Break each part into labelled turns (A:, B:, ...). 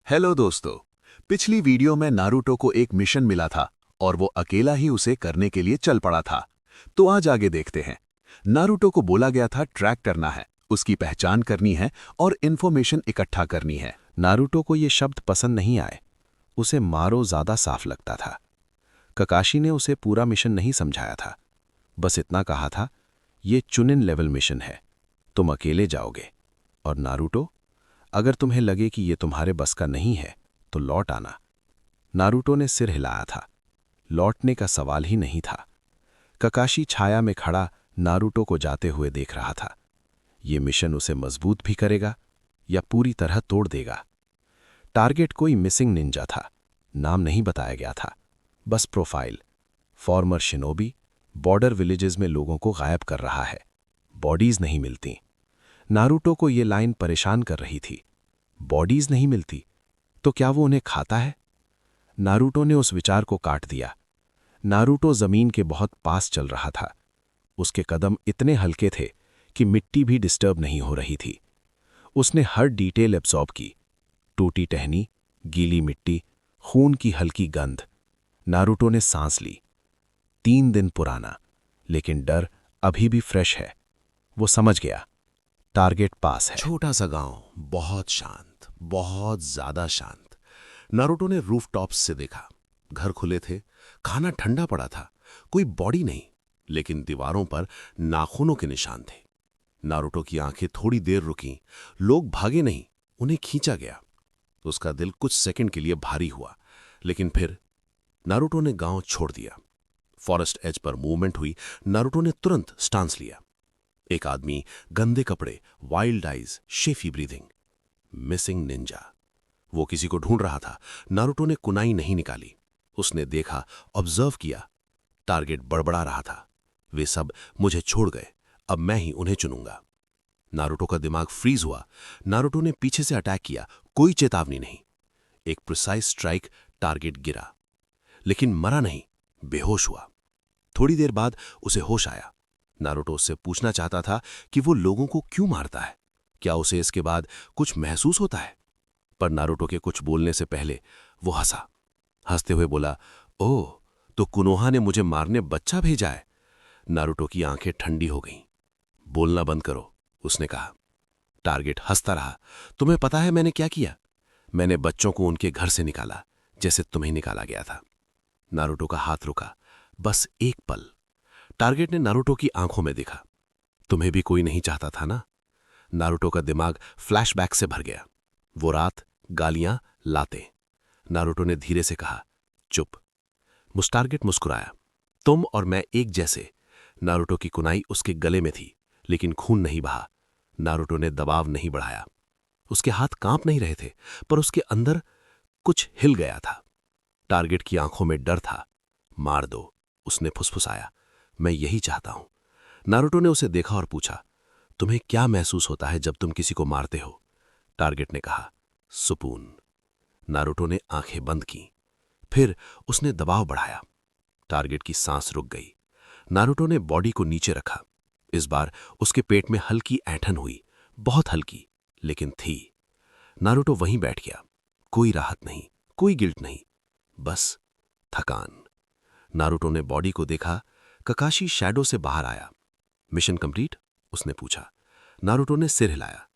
A: Hello दोस्तों। पिछली video में नारुतो को एक मिशन मिला था और वो अकेला ही उसे करने के लिए चल पड़ा था। तो आज आगे देखते हैं। नारुतो को बोला गया था ट्रैक करना है, उसकी पहचान करनी है और इन्फॉर्मेशन इकट्ठा करनी है।
B: नारुतो को ये शब्द पसंद नहीं आए। उसे मारो ज़्यादा साफ लगता था। ककाशी ने उसे पूरा मिशन नहीं समझाया था, बस इतना कहा था, ये चुनिन लेवल मिशन है, तुम अकेले जाओगे। और नारुतो, अगर तुम्हें लगे कि ये तुम्हारे बस का नहीं है तो लौट आना। नारुतो ने सिर हिलाया था। लौटने का सवाल ही नहीं था। ककाशी छाया में खड़ा नारुतो को जाते हुए देख रहा था। ये मिशन उसे मजबूत भी करेगा या पूरी तरह तोड़ देगा। टारगेट कोई मिसिंग निंजा था। नाम नहीं बताया गया था, बस profile. Farmer shinobi, border villages में लोगों को गायब कर रहा है, बॉडीज नहीं मिलती। नारुतो को ये लाइन परेशान कर रही थी। बॉडीज नहीं मिलती तो क्या वो उन्हें खाता है? नारुतो ने उस विचार को काट दिया। नारुतो जमीन के बहुत पास चल रहा था। उसके कदम इतने हल्के थे कि मिट्टी भी डिस्टर्ब नहीं हो रही थी। उसने हर डिटेल एब्सॉर्ब की। टूटी टहनी, गीली मिट्टी, खून की हल्की गंध। नारुतो ने सांस ली। 3 दिन पुराना, लेकिन डर अभी भी फ्रेश है। वो समझ गया, टारगेट पास है।
C: छोटा सा गांव, बहुत शांत, बहुत ज्यादा शांत। नारुतो ने रूफटॉप्स से देखा। घर खुले थे, खाना ठंडा पड़ा था। कोई बॉडी नहीं, लेकिन दीवारों पर नाखूनों के निशान थे। नारुतो की आंखें थोड़ी देर रुकीं। लोग भागे नहीं, उन्हें खींचा गया। उसका दिल कुछ सेकंड के लिए भारी हुआ, लेकिन फिर नारुतो ने गांव छोड़ दिया। फॉरेस्ट एज पर मूवमेंट हुई। नारुतो ने तुरंत स्टांस लिया। एक आदमी, गंदे कपड़े, wild eyes, शेफी breathing. Missing Ninja. वो किसी को ढूंढ रहा था। नारुतो ने कुनाई नहीं निकाली। उसने देखा, ऑब्जर्व किया। टारगेट बड़बड़ा रहा था। वे सब मुझे छोड़ गए, अब मैं ही उन्हें चुनूंगा। नारुतो का दिमाग फ्रीज हुआ। नारुतो ने पीछे से अटैक किया, कोई चेतावनी नहीं। एक प्रिसाइज स्ट्राइक, टारगेट गिरा, लेकिन मरा नहीं, बेहोश हुआ। थोड़ी देर बाद उसे होश आया। नारुतो उससे पूछना चाहता था कि वो लोगों को क्यों मारता है, क्या उसे इसके बाद कुछ महसूस होता है। पर नारुतो के कुछ बोलने से पहले वो हंसा। हंसते हुए बोला, ओह, तो कुनोहा ने मुझे मारने बच्चा भेजा है। नारुतो की आंखें ठंडी हो गईं। बोलना बंद करो, उसने कहा। टारगेट हंसता रहा। तुम्हें पता है मैंने क्या किया? मैंने बच्चों को उनके घर से निकाला, जैसे तुम्हें निकाला गया था। नारुतो का हाथ रुका, बस एक पल। टारगेट ने नारुतो की आंखों में देखा। तुम्हें भी कोई नहीं चाहता था ना? नारुतो का दिमाग फ्लैशबैक से भर गया। वो रात, गालियां, लातें। नारुतो ने धीरे से कहा, चुप। टारगेट मुस्कुराया। तुम और मैं एक जैसे। नारुतो की कुनाई उसके गले में थी, लेकिन खून नहीं बहा। नारुतो ने दबाव नहीं बढ़ाया। उसके हाथ कांप नहीं रहे थे, पर उसके अंदर कुछ हिल गया था। टारगेट की आंखों में डर था। मार दो, उसने फुसफुसाया। मैं यही चाहता हूं। नारुतो ने उसे देखा और पूछा, तुम्हें क्या महसूस होता है जब तुम किसी को मारते हो? टारगेट ने कहा, सुकून। नारुतो ने आंखें बंद की। फिर उसने दबाव बढ़ाया। टारगेट की सांस रुक गई। नारुतो ने बॉडी को नीचे रखा। इस बार उसके पेट में हल्की ऐंठन हुई, बहुत हल्की, लेकिन थी। नारुतो वहीं बैठ गया। कोई राहत नहीं, कोई गिल्ट नहीं, बस थकान। नारुतो ने बॉडी को देखा। ककाशी शैडो से बाहर आया। Mission complete? उसने पूछा। नारुतो ने सिर हिलाया।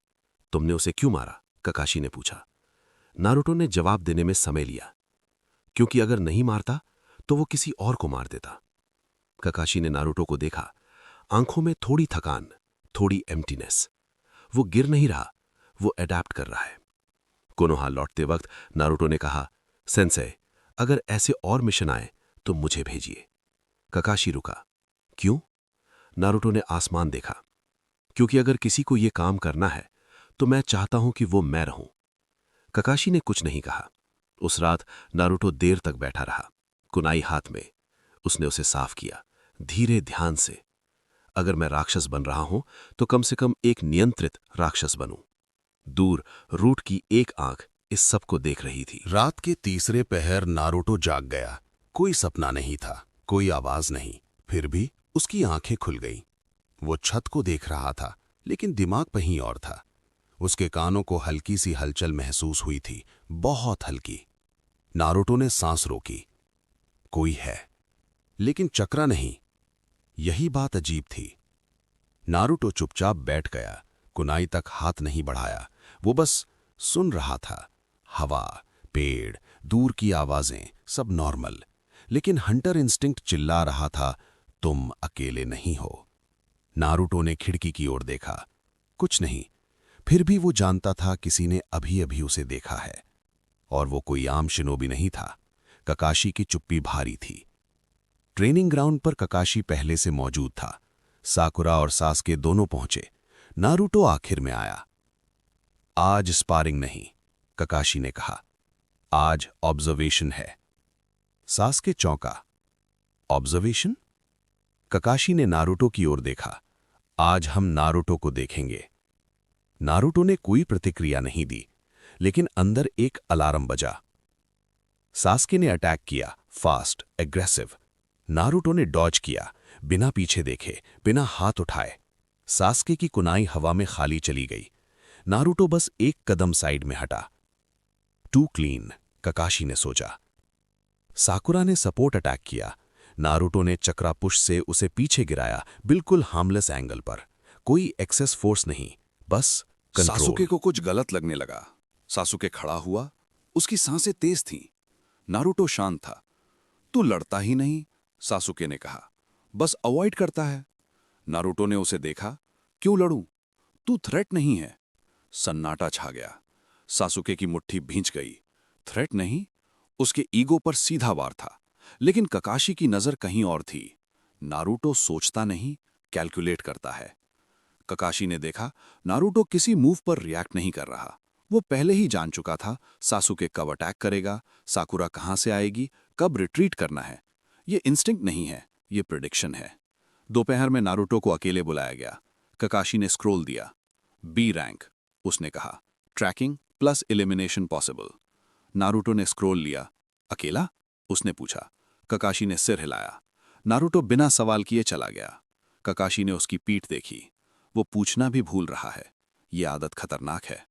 C: तुमने उसे क्यों मारा? ककाशी ने पूछा। नारुतो ने जवाब देने में समय लिया, क्योंकि अगर नहीं मारता तो वो किसी और को मार देता। ककाशी ने नारुतो को देखा। आंखों में थोड़ी थकान, थोड़ी एम्प्टीनेस। वो गिर नहीं रहा, वो अडैप्ट कर रहा है। कोनोहा लौटते वक्त नारुतो ने कहा, सेंसेई, अगर ऐसे और मिशन आए तो मुझे भेजिए। ककाशी रुका। क्यों? नारुतो ने आसमान देखा। क्योंकि अगर किसी को यह काम करना है तो मैं चाहता हूं कि वो मैं रहूं। ककाशी ने कुछ नहीं कहा। उस रात नारुतो देर तक बैठा रहा, कुनाई हाथ में। उसने उसे साफ किया, धीरे ध्यान से। अगर मैं राक्षस बन रहा हूं तो कम से कम एक नियंत्रित राक्षस बनूं। दूर रूट की एक आंख इस सब को देख रही थी।
D: रात के तीसरे पहर नारुतो जाग गया। कोई सपना नहीं था, कोई आवाज नहीं, फिर भी उसकी आंखें खुल गईं। वो छत को देख रहा था, लेकिन दिमाग कहीं और था। उसके कानों को हल्की सी हलचल महसूस हुई थी, बहुत हल्की। नारुतो ने सांस रोकी। कोई है, लेकिन चक्रा नहीं। यही बात अजीब थी। नारुतो चुपचाप बैठ गया, कुनाई तक हाथ नहीं बढ़ाया। वो बस सुन रहा था। हवा, पेड़, दूर की आवाजें, सब नॉर्मल। लेकिन हंटर इंस्टिंक्ट चिल्ला रहा था, तुम अकेले नहीं हो। नारुतो ने खिड़की की ओर देखा। कुछ नहीं। फिर भी वो जानता था किसी ने अभी अभी उसे देखा है। और वो कोई आम शिनोबी नहीं था। ककाशी की चुप्पी भारी थी। ट्रेनिंग ग्राउंड पर ककाशी पहले से मौजूद था। साकुरा और सास्के दोनों पहुंचे। नारुतो आखिर में आया। आज स्पारिंग नहीं, ककाशी ने कहा। आज ऑब्जर्वेशन है। सास्के चौंका। ऑब्जर्वेशन? ककाशी ने नारुतो की ओर देखा। आज हम नारुतो को देखेंगे। नारुतो ने कोई प्रतिक्रिया नहीं दी, लेकिन अंदर एक अलार्म बजा। सास्के ने अटैक किया, फास्ट, एग्रेसिव। नारुतो ने डॉज किया, बिना पीछे देखे, बिना हाथ उठाए। सास्के की कुनाई हवा में खाली चली गई। नारुतो बस एक कदम साइड में हटा। टू क्लीन, ककाशी ने सोचा। साकुरा ने सपोर्ट अटैक किया। नारुतो ने चक्रा पुश से उसे पीछे गिराया, बिल्कुल हार्मलेस एंगल पर। कोई एक्सेस फोर्स नहीं, बस कंट्रोल।
E: सासुके को कुछ गलत लगने लगा। सासुके खड़ा हुआ, उसकी सांसें तेज थीं। नारुतो शांत था। तू लड़ता ही नहीं, सासुके ने कहा, बस अवॉइड करता है। नारुतो ने उसे देखा। क्यों लड़ूं? तू थ्रेट नहीं है। सन्नाटा छा गया। सासुके की मुट्ठी भींच गई। थ्रेट नहीं? उसके ईगो पर सीधा वार था। लेकिन ककाशी की नजर कहीं और थी। नारुतो सोचता नहीं, कैलकुलेट करता है। ककाशी ने देखा, नारुतो किसी मूव पर रिएक्ट नहीं कर रहा। वो पहले ही जान चुका था सासुके कब अटैक करेगा, साकुरा कहां से आएगी, कब रिट्रीट करना है। ये इंस्टिंक्ट नहीं है, ये प्रिडिक्शन है। दोपहर में नारुतो को अकेले बुलाया गया। ककाशी ने स्क्रोल दिया। बी रैंक, उसने कहा। Tracking plus elimination possible. Naruto ने स्क्रोल लिया। अकेला? उसने पूछा। ककाशी ने सिर हिलाया। नारुतो बिना सवाल किए चला गया। ककाशी ने उसकी पीठ देखी। वो पूछना भी भूल रहा है। ये आदत खतरनाक है।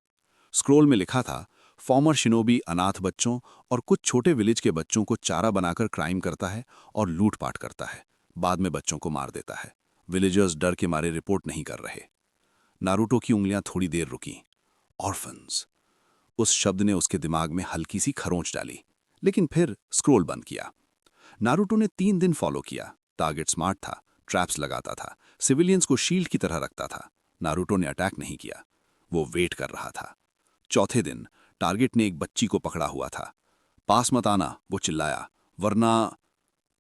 E: स्क्रोल में लिखा था, फॉर्मर शिनोबी अनाथ बच्चों और कुछ छोटे विलेज के बच्चों को चारा बनाकर क्राइम करता है और लूटपाट करता है। बाद में बच्चों को मार देता है। विलेजर्स डर के मारे रिपोर्ट नहीं कर रहे। नारुतो की उंगलियां थोड़ी देर रुकीं। ऑर्फन्स। उस शब्द ने उसके दिमाग में हल्की सी खरोंच डाली, लेकिन फिर स्क्रोल बंद किया। नारुतो ने 3 दिन फॉलो किया। टारगेट स्मार्ट था, ट्रैप्स लगाता था, सिविलियंस को शील्ड की तरह रखता था। नारुतो ने अटैक नहीं किया। वो वेट कर रहा था। चौथे दिन टारगेट ने एक बच्ची को पकड़ा हुआ था। पास मत आना, वो चिल्लाया, वरना।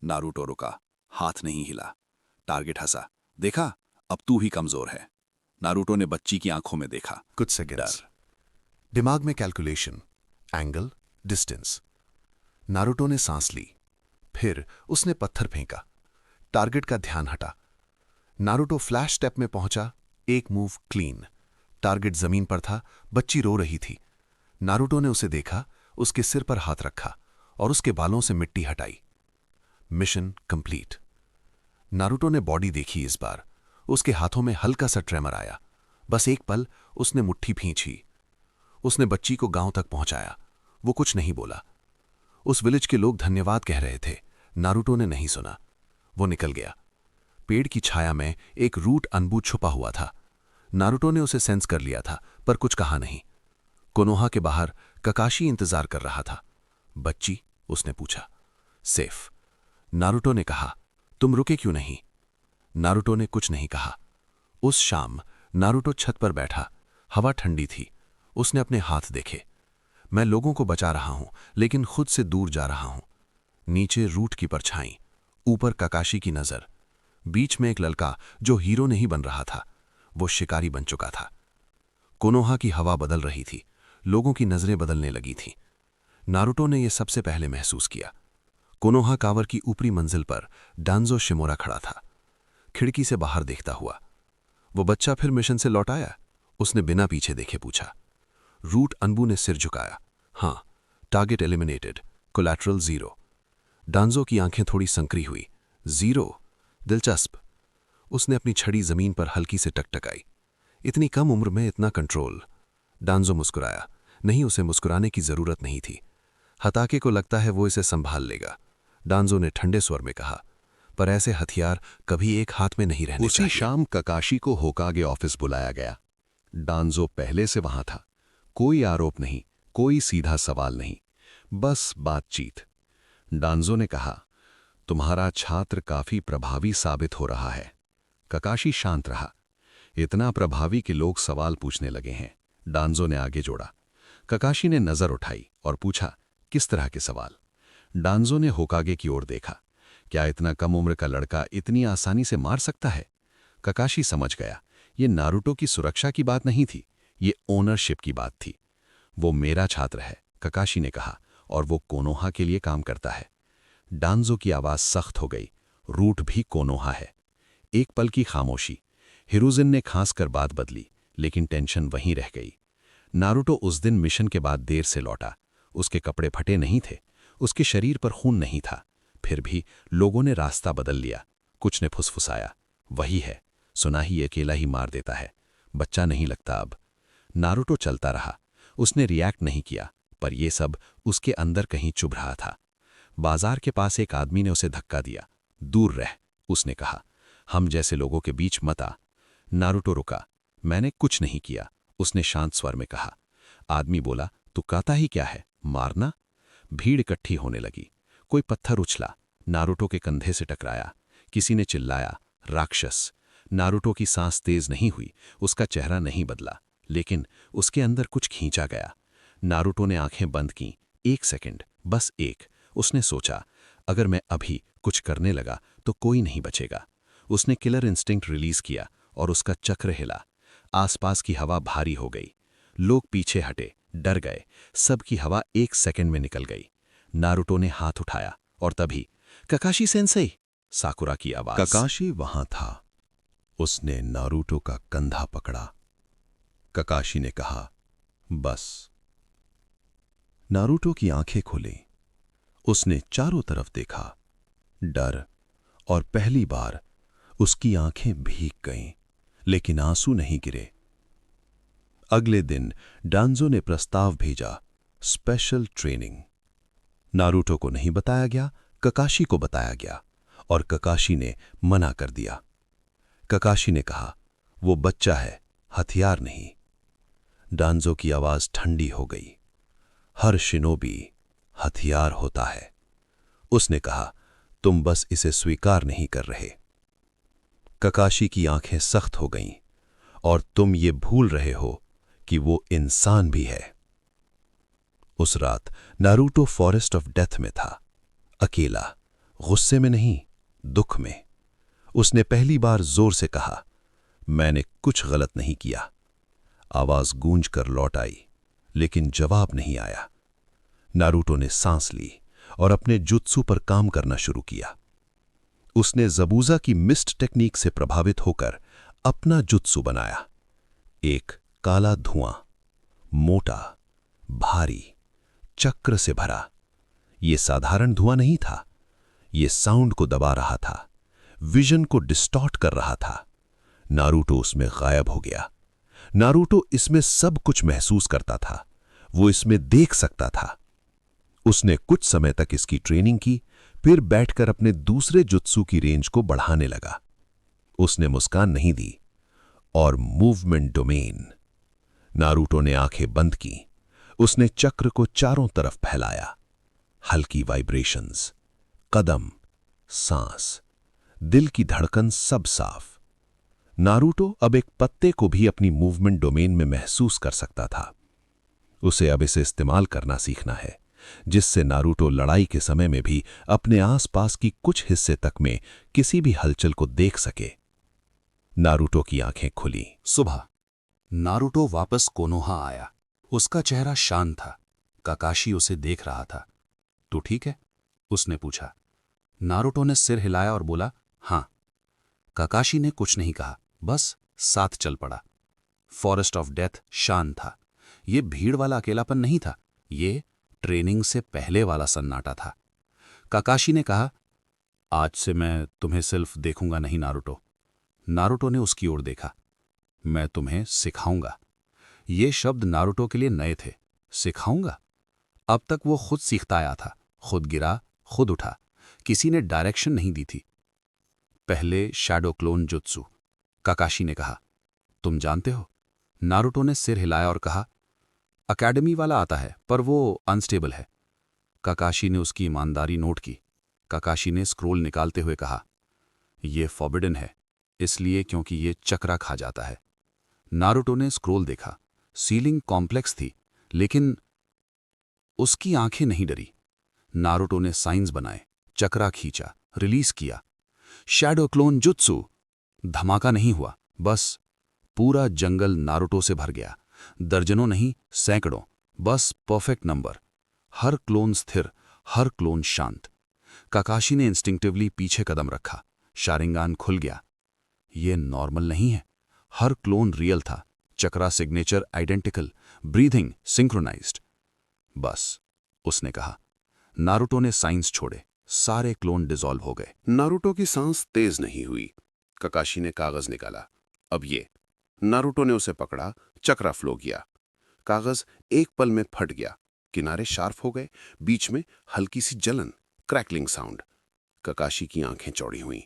E: नारुतो रुका, हाथ नहीं हिला। टारगेट हंसा। देखा, अब तू ही कमजोर है। नारुतो ने बच्ची की आंखों में देखा।
C: कुछ सेकंड्स। दिमाग में कैलकुलेशन, एंगल, डिस्टेंस। नारुतो ने सांस ली। फिर उसने पत्थर फेंका। टारगेट का ध्यान हटा। नारुतो फ्लैश स्टेप में पहुंचा। एक मूव क्लीन। टारगेट जमीन पर था, बच्ची रो रही थी। नारुतो ने उसे देखा, उसके सिर पर हाथ रखा और उसके बालों से मिट्टी हटाई। Mission complete. नारुतो ने बॉडी देखी इस बार। उसके हाथों में हल्का सा ट्रेमर आया। बस एक पल उसने मुट्ठी भींची। उसने बच्ची को गांव तक पहुंचाया। वो कुछ नहीं बोला। उस विलेज के लोग धन्यवाद कह रहे थे। नारुतो ने नहीं सुना। वो निकल गया। पेड़ की छाया में एक रूट अनबू छुपा हुआ था। नारुतो ने उसे सेंस कर लिया था, पर कुछ कहा नहीं। कोनोहा के बाहर ककाशी इंतजार कर रहा था। बच्ची? उसने पूछा। सेफ। नारुतो ने कहा। तुम रुके क्यों नहीं? नारुतो ने कुछ नहीं कहा। उस शाम नारुतो छत पर बैठा। हवा ठंडी थी। उसने अपने हाथ देखे। मैं लोगों को बचा रहा हूं, लेकिन खुद से दूर जा रहा हूं। नीचे रूट की परछाई, ऊपर ककाशी की नजर। बीच में एक लड़का जो हीरो नहीं बन रहा था, वो शिकारी बन चुका था। कोनोहा की हवा बदल रही थी। लोगों की नजरें बदलने लगी थीं। नारुतो ने यह सबसे पहले महसूस किया। कोनोहा कावर की ऊपरी मंजिल पर डांजो शिमोरा खड़ा था, खिड़की से बाहर देखता हुआ। वो बच्चा फिर मिशन से लौट आया? उसने बिना पीछे देखे पूछा। रूट अनबू ने सिर झुकाया। हाँ, टारगेट एलिमिनेटेड, कोलैटरल 0। डांजो की आंखें थोड़ी संकरी हुई। 0? दिलचस्प। उसने अपनी छड़ी जमीन पर हल्की से टकटकाई। इतनी कम उम्र में इतना कंट्रोल।
D: डांजो मुस्कुराया। नहीं, उसे मुस्कुराने की जरूरत नहीं थी। हताके को लगता है वो इसे संभाल लेगा। डांजो ने ठंडे स्वर में कहा, पर ऐसे हथियार कभी एक हाथ में नहीं रहने
C: उसी
D: चाहिए।
C: शाम ककाशी को होकागे ऑफिस बुलाया गया। डांजो पहले से वहां था। कोई आरोप नहीं, कोई सीधा सवाल नहीं, बस बातचीत। डांजो ने कहा, तुम्हारा छात्र काफी प्रभावी साबित हो रहा है। ककाशी शांत रहा। इतना प्रभावी कि लोग सवाल पूछने लगे हैं। डांजो ने आगे जोड़ा। ककाशी ने नजर उठाई और पूछा, किस तरह के सवाल? डांजो ने होकागे की ओर देखा। क्या इतना कम उम्र का लड़का इतनी आसानी से मार सकता है? ककाशी समझ गया, ये नारुतो की सुरक्षा की बात नहीं थी, ये ओनरशिप की बात थी। वो मेरा छात्र है, ककाशी ने कहा, और वो कोनोहा के लिए काम करता है। डांजो की आवाज सख्त हो गई। रूट भी कोनोहा है। एक पल की खामोशी। हिरुजिन ने खांस कर बात बदली, लेकिन टेंशन वहीं रह गई। नारुतो उस दिन मिशन के बाद देर से लौटा। उसके कपड़े फटे नहीं थे, उसके शरीर पर खून नहीं था। फिर भी लोगों ने रास्ता बदल लिया। कुछ ने फुसफुसाया, वही है, सुना ही अकेला ही मार देता है, बच्चा नहीं लगता अब। नारुतो चलता रहा। उसने रिएक्ट नहीं किया, पर यह सब उसके अंदर कहीं चुभ रहा था। बाजार के पास एक आदमी ने उसे धक्का दिया। दूर रह, उसने कहा, हम जैसे लोगों के बीच मत आ। नारुतो रुका। मैंने कुछ नहीं किया, उसने शांत स्वर में कहा। आदमी बोला, तू कहता ही क्या है, मारना? भीड़ इकट्ठी होने लगी। कोई पत्थर उछला, नारुतो के कंधे से टकराया। किसी ने चिल्लाया, राक्षस। नारुतो की सांस तेज नहीं हुई, उसका चेहरा नहीं बदला, लेकिन उसके अंदर कुछ खींचा गया। नारुतो ने आंखें बंद की। 1 सेकंड, बस एक। उसने सोचा, अगर मैं अभी कुछ करने लगा तो कोई नहीं बचेगा। उसने किलर इंस्टिंक्ट रिलीज किया और उसका चक्र हिला। आसपास की हवा भारी हो गई। लोग पीछे हटे, डर गए। सबकी हवा 1 सेकंड में निकल गई। नारुतो ने हाथ उठाया और तभी, ककाशी सेंसेई, साकुरा की आवाज। ककाशी वहां था। उसने नारुतो का कंधा पकड़ा। ककाशी ने कहा, बस। नारुतो की आंखें खुली। उसने चारों तरफ देखा। डर, और पहली बार उसकी आंखें भीग गईं, लेकिन आंसू नहीं गिरे। अगले दिन डांजो ने प्रस्ताव भेजा, स्पेशल ट्रेनिंग। नारुतो को नहीं बताया गया, ककाशी को बताया गया, और ककाशी ने मना कर दिया। ककाशी ने कहा, वो बच्चा है, हथियार नहीं। डांजो की आवाज ठंडी हो गई। हर शिनोबी हथियार होता है। उसने कहा, तुम बस इसे स्वीकार नहीं कर रहे। ककाशी की आंखें सख्त हो गईं, और तुम ये भूल रहे हो कि वो इंसान भी है। उस रात नारुतो फॉरेस्ट ऑफ डेथ में था, अकेला, गुस्से में नहीं, दुख में। उसने पहली बार जोर से कहा, मैंने कुछ गलत नहीं किया। आवाज गूंज कर लौट आई, लेकिन जवाब नहीं आया। नारुतो ने सांस ली और अपने जुत्सु पर काम करना शुरू किया। उसने ज़बूज़ा की मिस्ट टेक्निक से प्रभावित होकर अपना जुत्सु बनाया। एक काला धुआं, मोटा, भारी, चक्र से भरा। यह साधारण धुआं नहीं था, यह साउंड को दबा रहा था, विजन को डिस्टॉर्ट कर रहा था। नारुतो उसमें गायब हो गया। नारुतो इसमें सब कुछ महसूस करता था, वो इसमें देख सकता था। उसने कुछ समय तक इसकी ट्रेनिंग की, फिर बैठकर अपने दूसरे जुत्सु की रेंज को बढ़ाने लगा। उसने मुस्कान नहीं दी, और मूवमेंट डोमेन। नारुतो ने आंखें बंद की। उसने चक्र को चारों तरफ फैलाया। हल्की वाइब्रेशंस, कदम, सांस, दिल की धड़कन सब साफ। नारुतो अब एक पत्ते को भी अपनी मूवमेंट डोमेन में महसूस कर सकता था। उसे अब इसे इस्तेमाल करना सीखना है, जिससे नारुतो लड़ाई के समय में भी अपने आसपास की कुछ हिस्से तक में किसी भी हलचल को देख सके। नारुतो की आंखें खुली।
E: सुबह नारुतो वापस कोनोहा आया। उसका चेहरा शांत था। काकाशी उसे देख रहा था। तू ठीक है? उसने पूछा। नारुतो ने सिर हिलाया और बोला, हां। काकाशी ने कुछ नहीं कहा, बस साथ चल पड़ा। फॉरेस्ट ऑफ डेथ शांत था। यह भीड़ वाला अकेलापन नहीं था, ये ट्रेनिंग से पहले वाला सन्नाटा था। काकाशी ने कहा, आज से मैं तुम्हें सिर्फ देखूंगा नहीं नारुतो। नारुतो ने उसकी ओर देखा। मैं तुम्हें सिखाऊंगा।
B: ये शब्द नारुतो के लिए नए थे। सिखाऊंगा? अब तक वो खुद सीखता आया था, खुद गिरा, खुद उठा, किसी ने डायरेक्शन नहीं दी थी। पहले शैडो क्लोन जुत्सु, काकाशी ने कहा। तुम जानते हो? नारुतो ने सिर हिलाया और कहा, अकेडमी वाला आता है पर वो अनस्टेबल है। काकाशी ने उसकी ईमानदारी नोट की। काकाशी ने स्क्रोल निकालते हुए कहा, यह फॉरबिडन है, इसलिए क्योंकि ये चक्रा खा जाता है। नारुतो ने स्क्रोल देखा। सीलिंग कॉम्प्लेक्स थी, लेकिन उसकी आंखें नहीं डरी। नारुतो ने साइंस बनाए, चक्रा खींचा, रिलीज किया। Shadow clone jutsu. धमाका नहीं हुआ, बस पूरा जंगल नारुतो से भर गया। दर्जनों नहीं, सैकड़ों, बस परफेक्ट नंबर। हर क्लोन स्थिर, हर क्लोन शांत। काकाशी ने इंस्टिंक्टिवली पीछे कदम रखा। शारिंगान खुल गया। ये नॉर्मल नहीं है। हर क्लोन रियल था, चक्रा सिग्नेचर आइडेंटिकल, ब्रीथिंग सिंक्रोनाइज्ड। बस, उसने कहा। नारुतो ने साइंस छोड़े, सारे क्लोन डिसॉल्व हो गए।
C: नारुतो की सांस तेज नहीं हुई। काकाशी ने कागज निकाला। अब ये। नारुतो ने उसे पकड़ा, चक्रा फ्लो किया। कागज एक पल में फट गया, किनारे शार्प हो गए, बीच में हल्की सी जलन, क्रैकलिंग साउंड। काकाशी की आंखें चौड़ी हुईं।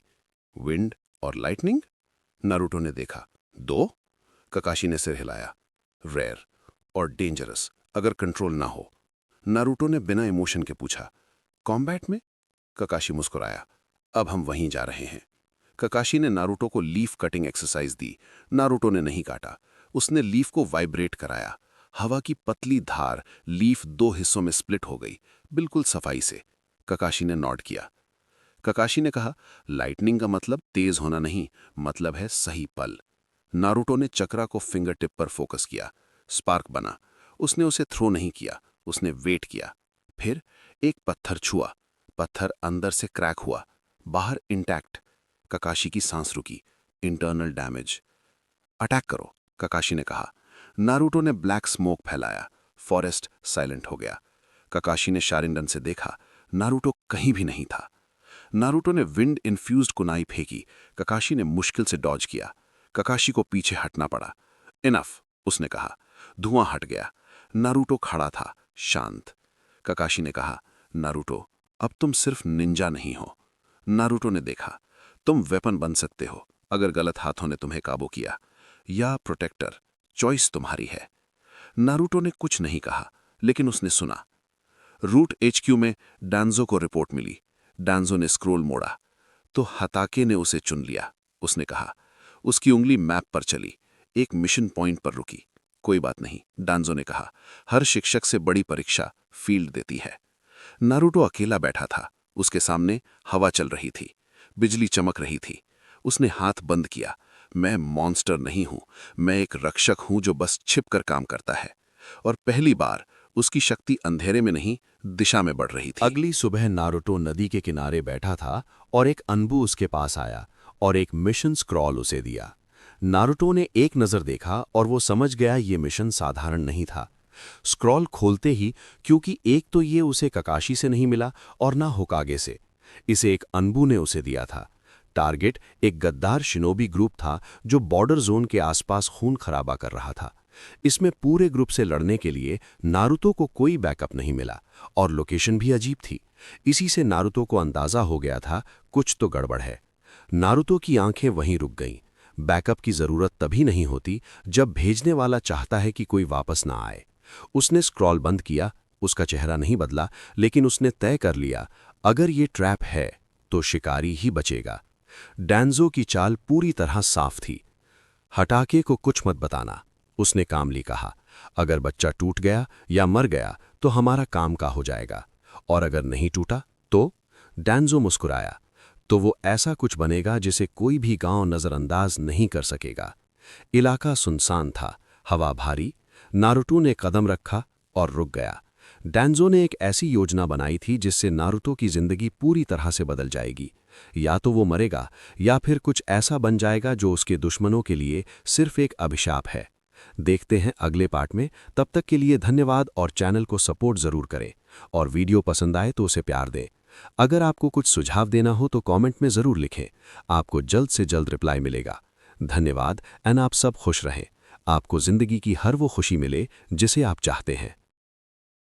C: विंड और लाइटनिंग? नारुतो ने देखा। दो? काकाशी ने सिर हिलाया। रेयर और डेंजरस अगर कंट्रोल ना हो। नारुतो ने बिना इमोशन के पूछा, कॉम्बैट में? काकाशी मुस्कुराया। अब हम वहीं जा रहे हैं। काकाशी ने नारुतो को लीफ कटिंग एक्सरसाइज दी। नारुतो ने नहीं काटा, उसने लीफ को वाइब्रेट कराया। हवा की पतली धार लीफ दो हिस्सों में स्प्लिट हो गई, बिल्कुल सफाई से। काकाशी ने नॉड किया। काकाशी ने कहा, लाइटनिंग का मतलब तेज होना नहीं, मतलब है सही पल। नारुतो ने चक्रा को फिंगर टिप पर फोकस किया। स्पार्क बना। उसने उसे थ्रो नहीं किया, उसने वेट किया। फिर एक पत्थर छुआ। पत्थर अंदर से क्रैक हुआ, बाहर इंटैक्ट। काकाशी की सांस रुकी। Internal damage. अटैक करो, काकाशी ने कहा। नारुतो ने ब्लैक स्मोक फैलाया। फॉरेस्ट साइलेंट हो गया। काकाशी ने शारिंगन से देखा। नारुतो कहीं भी नहीं था। नारुतो ने विंड इन्फ्यूज्ड कुनाई फेंकी। काकाशी ने मुश्किल से डॉज किया। काकाशी को पीछे हटना पड़ा। इनफ, उसने कहा। धुआं हट गया। नारुतो खड़ा था, शांत। काकाशी ने कहा, नारुतो, अब तुम सिर्फ निंजा नहीं हो। नारुतो ने देखा, तुम वेपन बन सकते हो अगर गलत हाथों ने तुम्हें काबू किया, या प्रोटेक्टर। चॉइस तुम्हारी है। नारुतो ने कुछ नहीं कहा, लेकिन उसने सुना। रूट HQ में डांजो को रिपोर्ट मिली। डांजो ने स्क्रोल मोड़ा तो हताके ने उसे चुन लिया, उसने कहा। उसकी उंगली मैप पर चली, एक मिशन पॉइंट पर रुकी। कोई बात नहीं, डांजो ने कहा। हर शिक्षक से बड़ी परीक्षा फील्ड देती है। नारुतो अकेला बैठा था। उसके सामने हवा चल रही थी, बिजली चमक रही थी। उसने हाथ बंद किया। मैं मॉन्स्टर नहीं हूं, मैं एक रक्षक हूं जो बस छिपकर काम करता है। और पहली बार उसकी शक्ति अंधेरे में नहीं, दिशा में बढ़ रही थी।
B: अगली सुबह नारुतो नदी के किनारे बैठा था और एक अनबू उसके पास आया और एक मिशन स्क्रॉल उसे दिया। नारुतो ने एक नज़र देखा और वो समझ गया ये मिशन साधारण नहीं था। स्क्रॉल खोलते ही, क्योंकि एक तो ये उसे ककाशी से नहीं मिला और ना होकागे से, इसे एक अनबू ने उसे दिया था। टारगेट एक गद्दार शिनोबी ग्रुप था जो बॉर्डर जोन के आसपास खून खराबा कर रहा था। इसमें पूरे ग्रुप से लड़ने के लिए नारुतो को कोई बैकअप नहीं मिला और लोकेशन भी अजीब थी। इसी से नारुतो को अंदाजा हो गया था कुछ तो गड़बड़ है। नारुतो की आंखें वहीं रुक गईं। बैकअप की जरूरत तभी नहीं होती जब भेजने वाला चाहता है कि कोई वापस ना आए। उसने स्क्रॉल बंद किया। उसका चेहरा नहीं बदला, लेकिन उसने तय कर लिया, अगर ये ट्रैप है तो शिकारी ही बचेगा। डांजो की चाल पूरी तरह साफ थी। हटाके को कुछ मत बताना, उसने कामली कहा। अगर बच्चा टूट गया या मर गया तो हमारा काम का हो जाएगा, और अगर नहीं टूटा तो? डांजो मुस्कुराया। तो वो ऐसा कुछ बनेगा जिसे कोई भी गांव नजरअंदाज नहीं कर सकेगा। इलाका सुनसान था, हवा भारी। नारुतो ने कदम रखा और रुक गया। डांजो ने एक ऐसी योजना बनाई थी जिससे नारुतो की जिंदगी पूरी तरह से बदल जाएगी। या तो वो मरेगा या फिर कुछ ऐसा बन जाएगा जो उसके दुश्मनों के लिए सिर्फ एक अभिशाप है। देखते हैं अगले पार्ट में। तब तक के लिए धन्यवाद और चैनल को सपोर्ट जरूर करें, और वीडियो पसंद आए तो उसे प्यार दें। अगर आपको कुछ सुझाव देना हो तो कमेंट में जरूर लिखें, आपको जल्द से जल्द रिप्लाई मिलेगा। धन्यवाद एंड आप सब खुश रहें। आपको जिंदगी की हर वो खुशी मिले जिसे आप चाहते हैं।